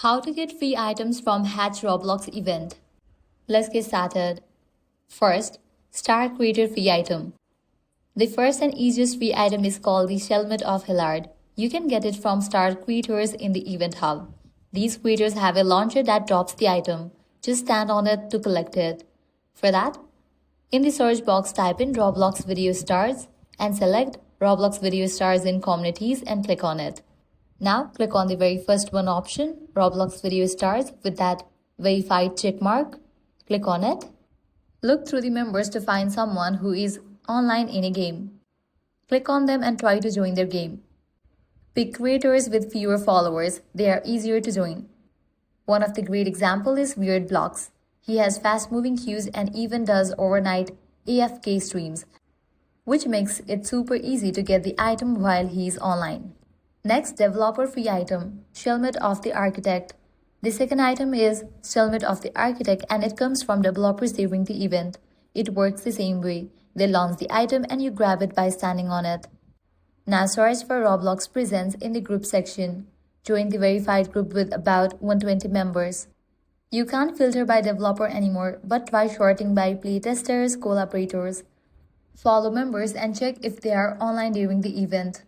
How to get free items from Hatch Roblox event. Let's get started. First, Star Creator free item. The first and easiest free item is called the Helmet of Hillard. You can get it from Star Creators in the event hub. These creators have a launcher that drops the item. Just stand on it to collect it. For that, in the search box type in Roblox Video Stars and select Roblox Video Stars in Communities and click on it. Now click on the very first one option, Roblox Video Stars with that verified check mark. Click on it. Look through the members to find someone who is online in a game. Click on them and try to join their game. Pick creators with fewer followers. They are easier to join. One of the great examples is Weird Blocks. He has fast-moving cues and even does overnight AFK streams, which makes it super easy to get the item while he is online. Next, developer free item, Helmet of the Architect. The second item is Helmet of the Architect and it comes from developers during the event. It works the same way. They launch the item and you grab it by standing on it. Now search for Roblox Presents in the group section. Join the verified group with about 120 members. You can't filter by developer anymore, but try sorting by playtesters, collaborators. Follow members and check if they are online during the event.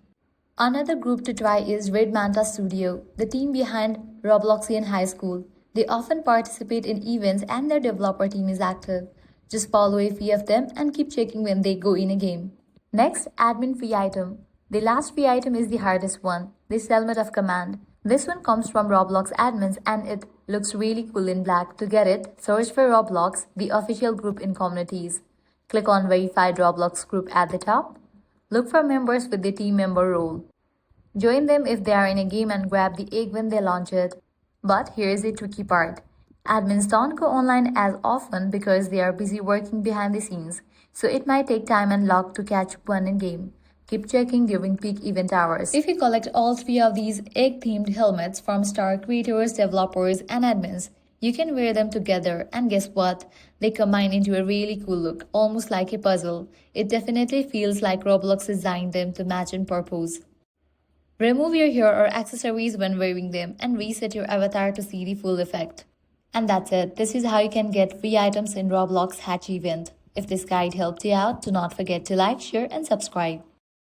Another group to try is Red Manta Studio, the team behind Robloxian High School. They often participate in events and their developer team is active. Just follow a few of them and keep checking when they go in a game. Next, admin free item. The last free item is the hardest one, the Helmet of Command. This one comes from Roblox admins and it looks really cool in black. To get it, search for Roblox, the official group in communities. Click on verified Roblox group at the top. Look for members with the team member role. Join them if they are in a game and grab the egg when they launch it. But here is the tricky part. Admins don't go online as often because they are busy working behind the scenes, so it might take time and luck to catch one in game. Keep checking during peak event hours. If you collect all three of these egg-themed helmets from Star Creators, developers, and admins, you can wear them together and guess what? They combine into a really cool look, almost like a puzzle. It definitely feels like Roblox designed them to match in purpose. Remove your hair or accessories when wearing them and reset your avatar to see the full effect. And that's it. This is how you can get free items in Roblox Hatch Event. If this guide helped you out, do not forget to like, share, and subscribe.